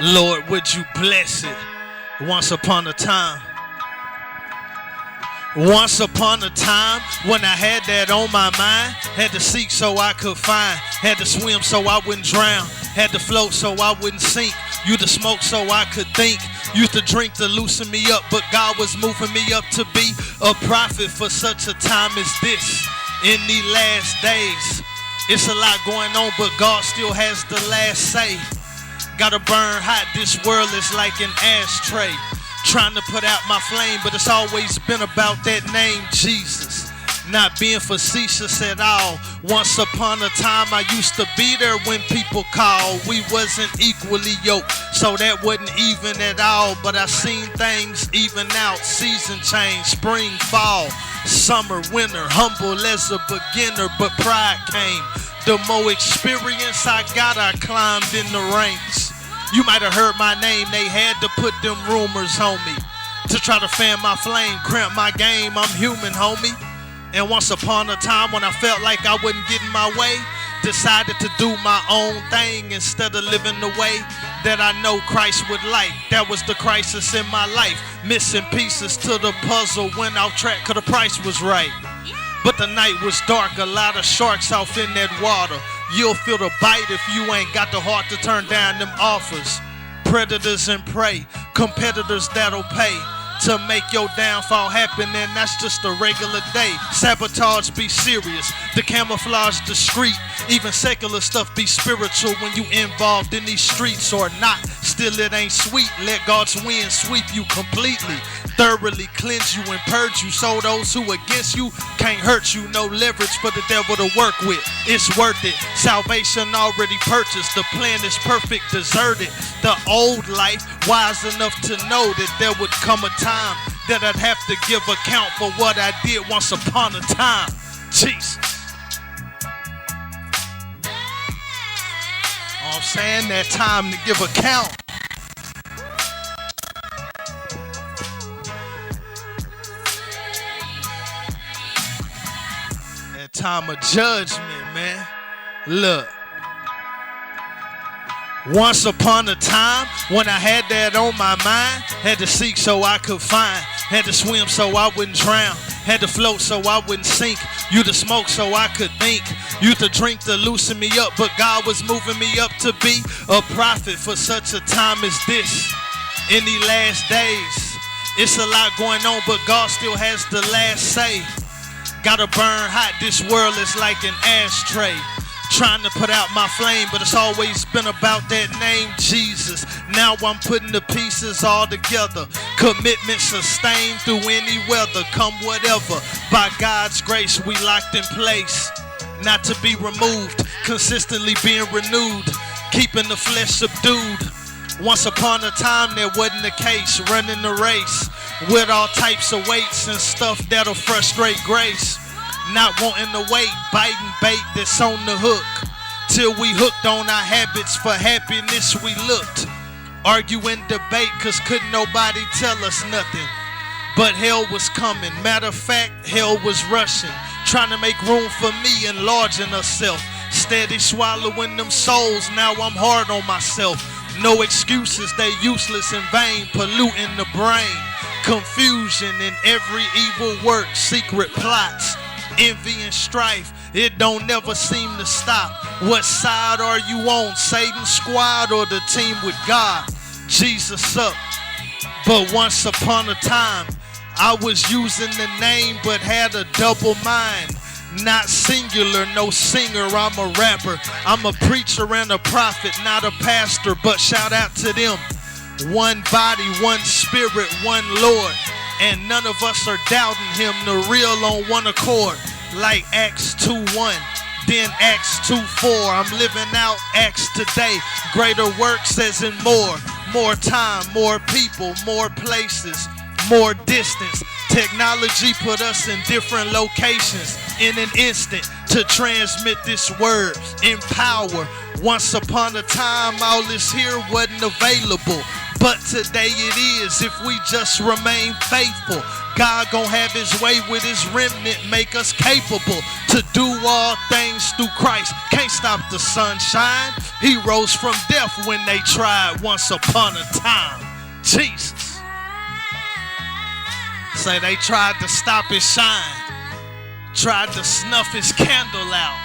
Lord, would you bless it? Once upon a time when I had that on my mind, had to seek so I could find, had to swim so I wouldn't drown, had to float so I wouldn't sink, used to smoke so I could think, used to drink to loosen me up, but God was moving me up to be a prophet for such a time as this. In the last days, it's a lot going on, but God still has the last say. Gotta burn hot, this world is like an ashtray. Trying to put out my flame, but it's always been about that name, Jesus. Not being facetious at all. Once upon a time, I used to be there when people called. We wasn't equally yoked, so that wasn't even at all. But I seen things even out. Season change, spring, fall, summer, winter. Humble as a beginner, but pride came. The more experience I got, I climbed in the ranks. You might have heard my name, they had to put them rumors on me to try to fan my flame, cramp my game. I'm human, homie. And once upon a time when I felt like I wasn't getting my way, decided to do my own thing instead of living the way that I know Christ would like. That was the crisis in my life. Missing pieces to the puzzle, went off track cause the price was right. But the night was dark, a lot of sharks off in that water. You'll feel the bite if you ain't got the heart to turn down them offers. Predators and prey, competitors that'll pay to make your downfall happen, and that's just a regular day. Sabotage be serious, the camouflage discreet. Even secular stuff be spiritual when you involved in these streets or not. Still it ain't sweet, let God's wind sweep you completely. Thoroughly cleanse you and purge you, so those who against you can't hurt you. No leverage for the devil to work with. It's worth it. Salvation already purchased. The plan is perfect, deserted. The old life, wise enough to know that there would come a time that I'd have to give account for what I did once upon a time. Jesus. I'm saying that time to give account. Time of judgment, man. Look. Once upon a time when I had that on my mind, had to seek so I could find, had to swim so I wouldn't drown, had to float so I wouldn't sink, used to smoke so I could think, used to drink to loosen me up, but God was moving me up to be a prophet for such a time as this. In the last days, it's a lot going on, but God still has the last say. Gotta burn hot, this world is like an ashtray. Trying to put out my flame, but it's always been about that name, Jesus. Now I'm putting the pieces all together. Commitment sustained through any weather, come whatever. By God's grace, we locked in place, not to be removed. Consistently being renewed, keeping the flesh subdued. Once upon a time, there wasn't the case. Running the race with all types of weights and stuff that'll frustrate grace. Not wanting to wait, biting bait that's on the hook. Till we hooked on our habits, for happiness we looked. Argue and debate, cause couldn't nobody tell us nothing. But hell was coming, matter of fact, hell was rushing. Trying to make room for me, enlarging herself. Steady swallowing them souls, now I'm hard on myself. No excuses, they useless and vain, polluting the brain. Confusion in every evil work, secret plots. Envy and strife, it don't never seem to stop. What side are you on, Satan's squad or the team with God? Jesus up. But once upon a time, I was using the name but had a double mind. Not singular, no singer, I'm a rapper. I'm a preacher and a prophet, not a pastor, but shout out to them. One body, one spirit, one Lord. And none of us are doubting him, the real on one accord. Like Acts 2:1, then Acts 2:4. I'm living out Acts today. Greater works as in more. More time, more people, more places, more distance. Technology put us in different locations in an instant to transmit this word in power. Once upon a time, all this here wasn't available. But today it is if we just remain faithful. God gon' have his way with his remnant, make us capable to do all things through Christ. Can't stop the sunshine. He rose from death when they tried once upon a time. Jesus. Say they tried to stop his shine, tried to snuff his candle out,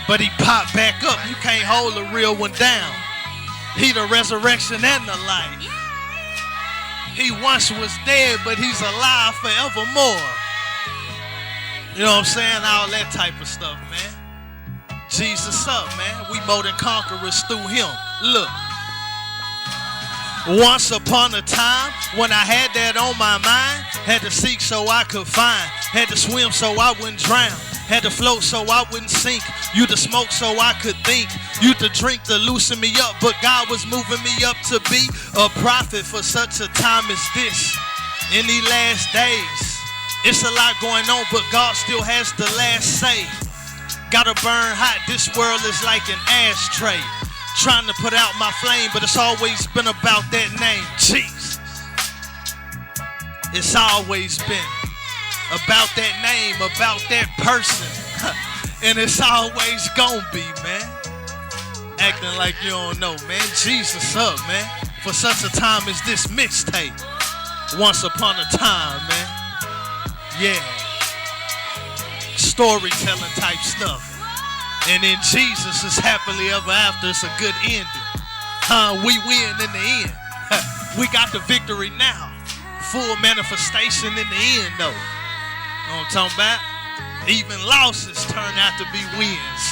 but he popped back up. You can't hold a real one down. He the resurrection and the life. He once was dead, but he's alive forevermore. You know what I'm saying? All that type of stuff, man. Jesus up, man. We more than conquerors through him. Look. Once upon a time, when I had that on my mind, had to seek so I could find, had to swim so I wouldn't drown, had to float so I wouldn't sink, you to smoke so I could think, you to drink to loosen me up, but God was moving me up to be a prophet for such a time as this. In these last days, it's a lot going on, but God still has the last say. Gotta burn hot, this world is like an ashtray. Trying to put out my flame, but it's always been about that name, Jesus. It's always been about that name, about that person. And it's always gonna be, man. Acting like you don't know, man. Jesus up, man. For such a time as this mixtape. Once upon a time, man. Yeah. Storytelling type stuff. And in Jesus is happily ever after. It's a good ending. We win in the end. We got the victory now. Full manifestation in the end, though. You know what I'm talking about? Even losses turn out to be wins.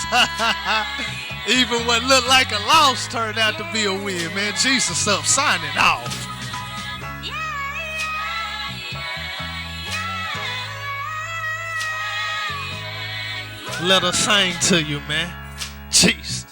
Even what looked like a loss turned out to be a win, man. Jesus up, signing off. Let us sing to you, man. Jesus.